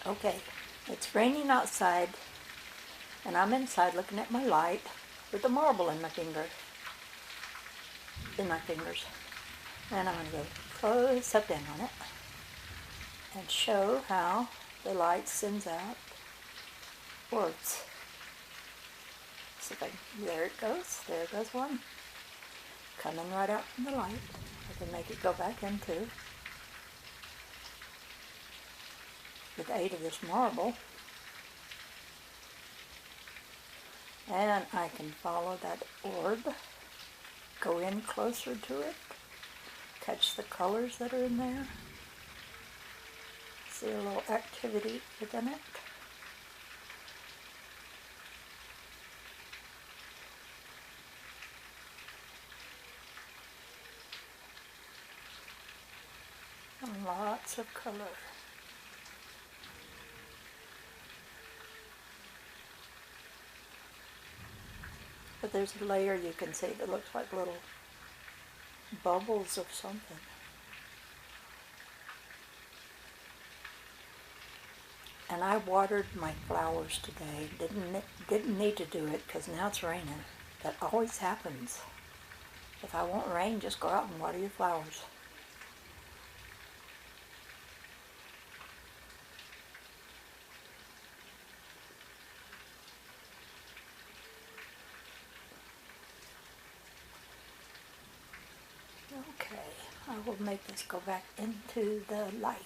Okay, it's raining outside, and I'm inside looking at my light with a marble in my fingers. And I'm going to go close up in on it and show how the light sends out orbs. So there it goes one. Coming right out from the light. I can make it go back into, with the aid of this marble. And I can follow that orb, go in closer to it, catch the colors that are in there, see a little activity within it. And lots of color. But there's a layer you can see that looks like little bubbles of something. And I watered my flowers today. Didn't need to do it because now it's raining. That always happens. If I want rain, just go out and water your flowers. Okay, I will make this go back into the light.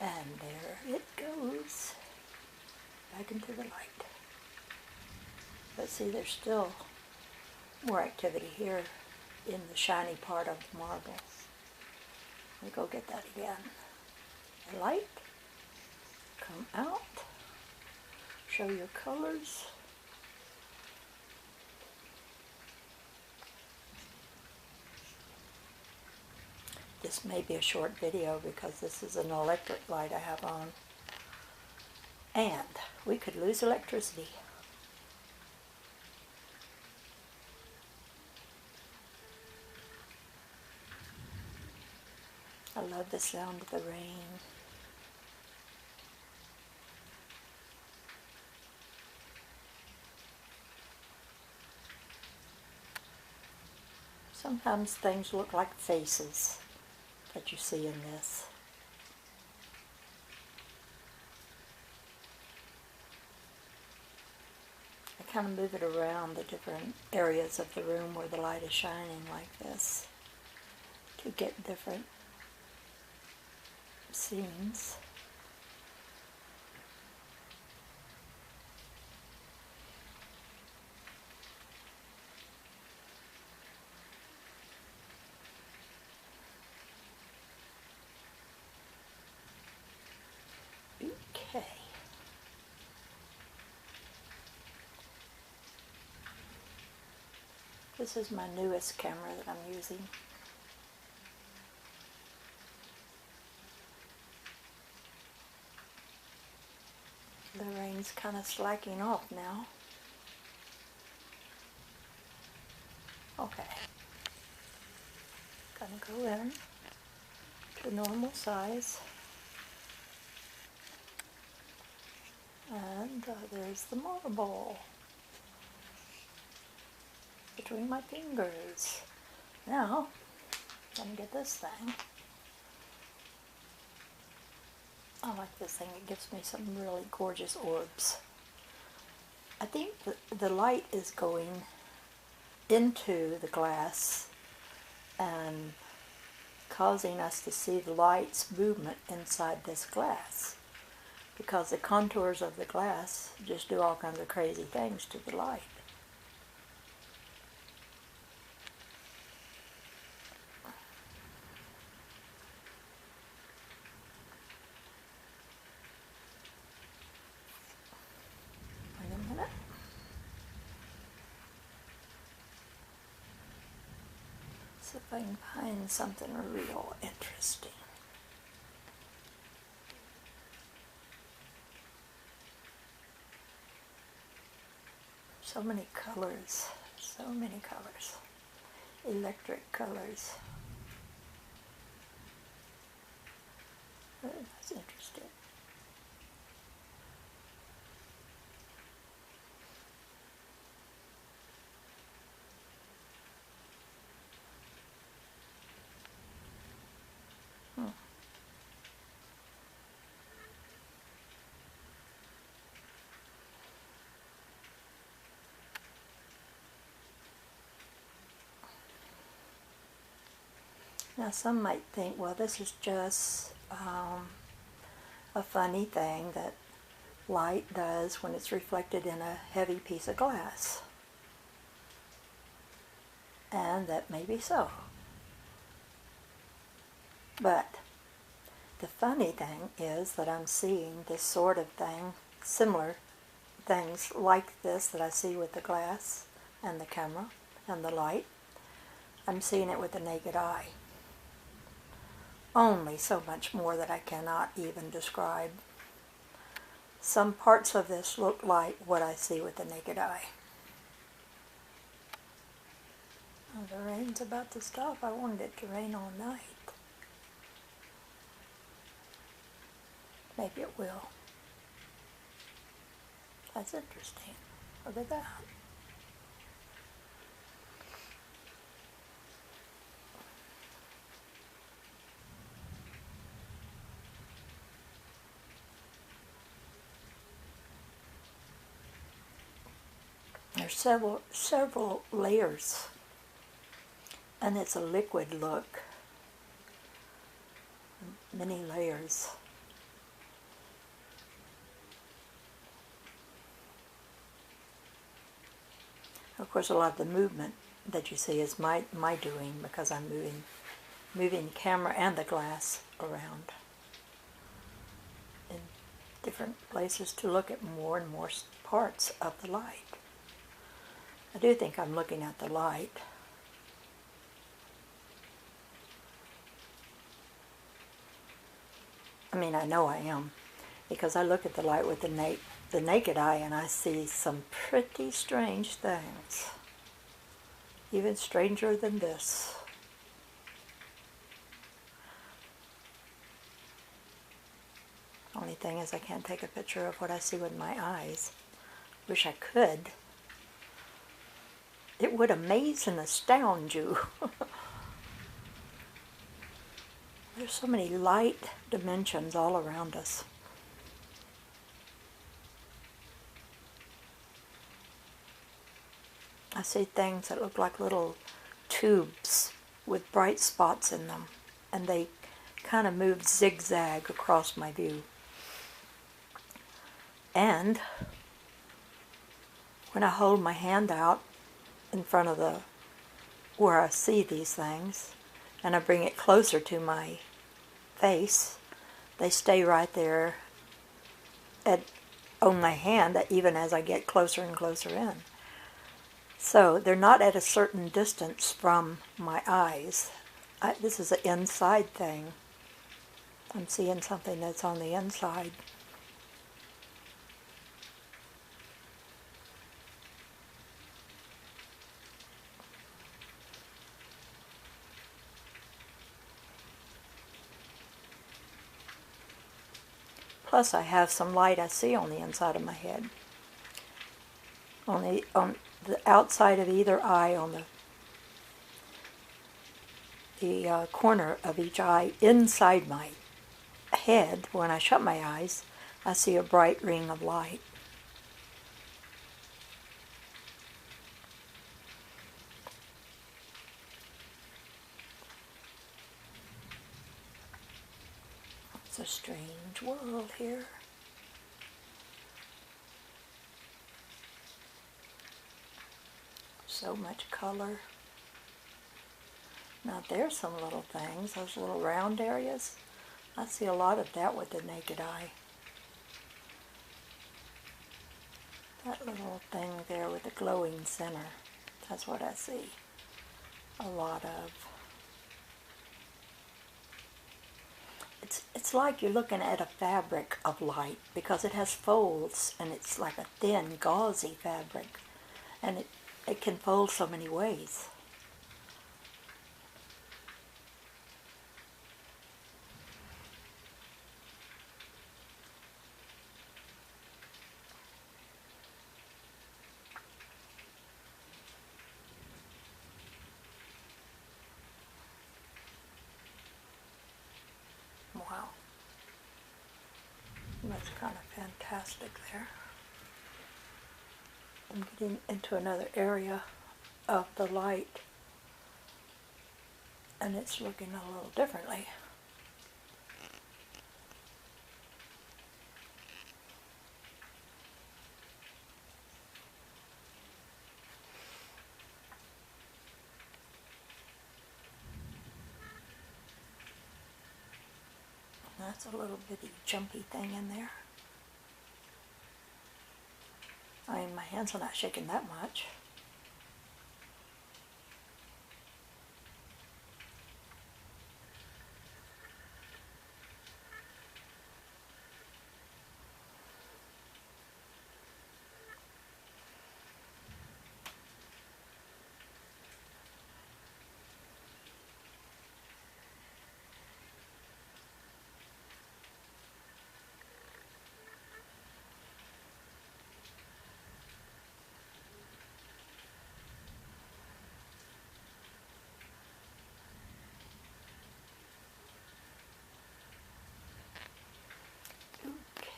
And there it goes. Back into the light. But see, there's still more activity here in the shiny part of the marble. Let me go get that again. The light. Come out. Show your colors. This may be a short video because this is an electric light I have on. And we could lose electricity. I love the sound of the rain. Sometimes things look like faces that you see in this. I kind of move it around the different areas of the room where the light is shining like this to get different scenes. Okay. This is my newest camera that I'm using. The rain's kind of slacking off now. Okay. Gonna go in to normal size. And there's the marble between my fingers. Now, let me get this thing. I like this thing. It gives me some really gorgeous orbs. I think the light is going into the glass and causing us to see the light's movement inside this glass, because the contours of the glass just do all kinds of crazy things to the light. Wait a minute. See if I can find something real interesting. So many colors, electric colors. Oh, that's interesting. Now some might think, well, this is just a funny thing that light does when it's reflected in a heavy piece of glass. And that may be so. But the funny thing is that I'm seeing this sort of thing, similar things like this that I see with the glass and the camera and the light. I'm seeing it with the naked eye. Only so much more that I cannot even describe. Some parts of this look like what I see with the naked eye. Oh, the rain's about to stop. I wanted it to rain all night. Maybe it will. That's interesting. Look at that. There's several layers, and it's a liquid look. Many layers. Of course, a lot of the movement that you see is my doing, because I'm moving the camera and the glass around in different places to look at more and more parts of the light. I do think I'm looking at the light. I mean, I know I am, because I look at the light with the naked eye and I see some pretty strange things. Even stranger than this. Only thing is I can't take a picture of what I see with my eyes. Wish I could. It would amaze and astound you. There's so many light dimensions all around us. I see things that look like little tubes with bright spots in them, and they kind of move zigzag across my view. And when I hold my hand out in front of where I see these things, and I bring it closer to my face, they stay right there on my hand, even as I get closer and closer in. So they're not at a certain distance from my eyes. This is an inside thing. I'm seeing something that's on the inside. Plus I have some light I see on the inside of my head. On the outside of either eye, on the corner of each eye, inside my head, when I shut my eyes, I see a bright ring of light. It's a strange world here. So much color. Now there's some little things, those little round areas. I see a lot of that with the naked eye. That little thing there with the glowing center, that's what I see a lot of. It's like you're looking at a fabric of light, because it has folds, and it's like a thin, gauzy fabric, and it can fold so many ways. Wow. That's kind of fantastic there. I'm getting into another area of the light. and it's looking a little differently. That's a little bitty jumpy thing in there. I mean, my hands are not shaking that much.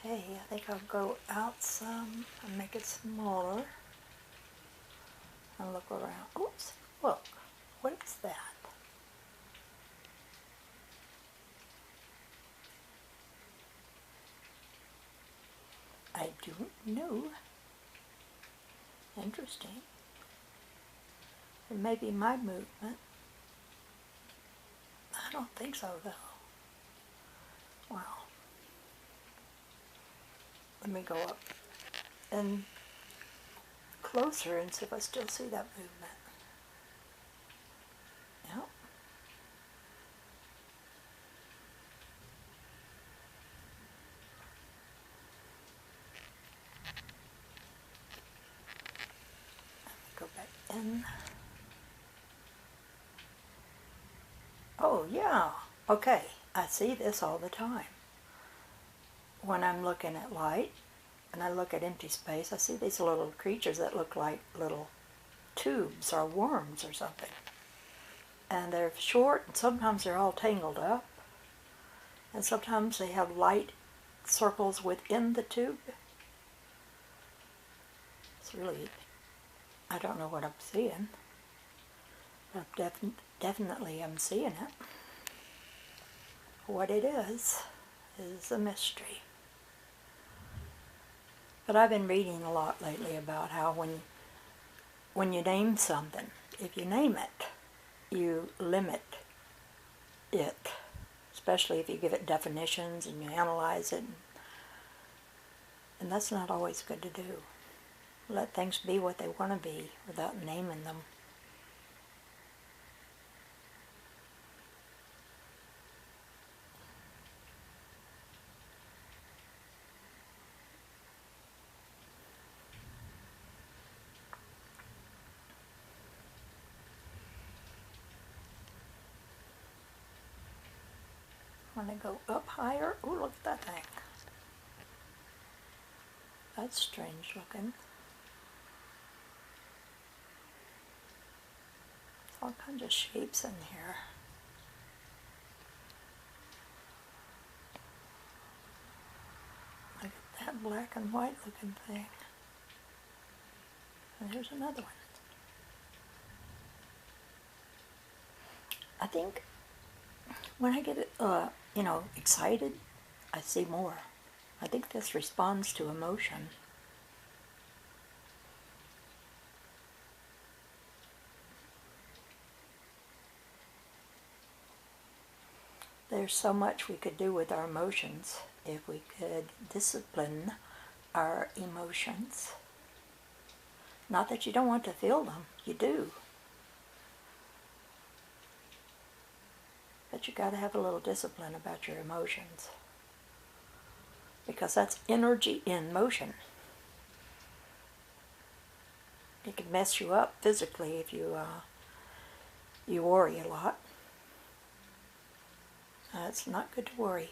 Okay, I think I'll go out some and make it smaller. And look around. Oops, look, what is that? I don't know. Interesting. It may be my movement. I don't think so, though. Wow. Let me go up and closer and see if I still see that movement. Yep. Go back in. Oh, yeah. Okay. I see this all the time. When I'm looking at light and I look at empty space, I see these little creatures that look like little tubes or worms or something. And they're short, and sometimes they're all tangled up. And sometimes they have light circles within the tube. It's really, I don't know what I'm seeing. But definitely I'm seeing it. What it is a mystery. But I've been reading a lot lately about how when you name something, if you name it, you limit it, especially if you give it definitions and you analyze it. And that's not always good to do. Let things be what they want to be without naming them. When I go up higher, oh, look at that thing. That's strange looking. All kinds of shapes in here. Look at that black and white looking thing. And here's another one. I think when I get excited, I see more. I think this responds to emotion. There's so much we could do with our emotions if we could discipline our emotions. Not that you don't want to feel them, you do. But you got to have a little discipline about your emotions. Because that's energy in motion. It can mess you up physically if you worry a lot. It's not good to worry.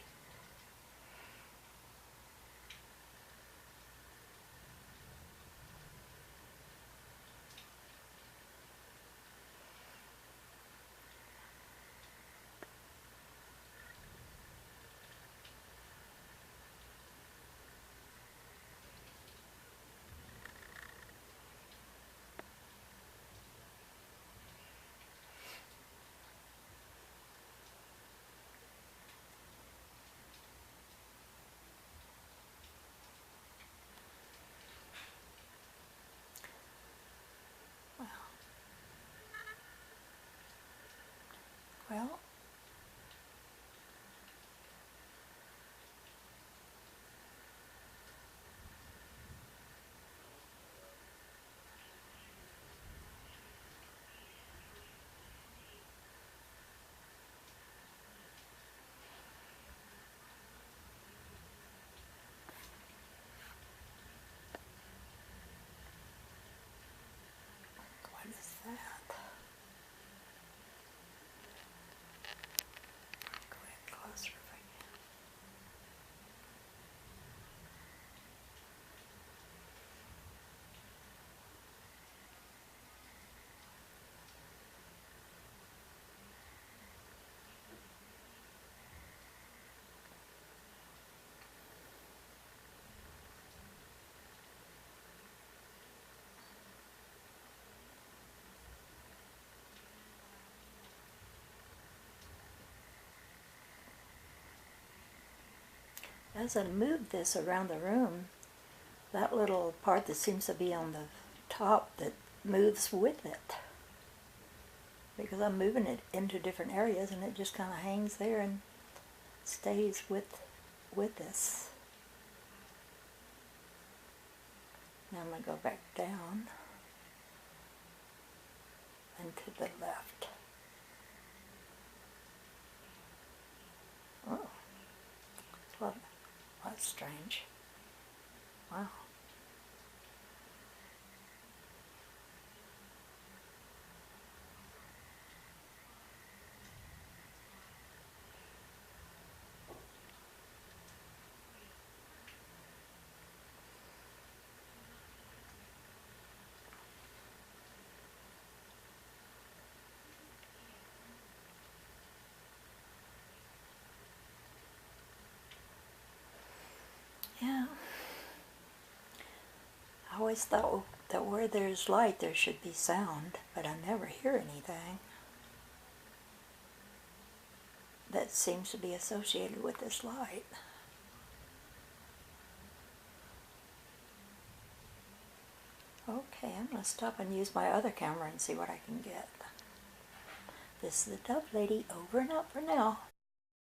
as I move this around the room, that little part that seems to be on the top that moves with it. Because I'm moving it into different areas and it just kind of hangs there and stays with this. Now I'm going to go back down and to the left. Oh, well, that's strange. Wow. Yeah. I always thought that where there's light there should be sound, but I never hear anything that seems to be associated with this light. Okay, I'm going to stop and use my other camera and see what I can get. This is the Dove Lady, over and out for now.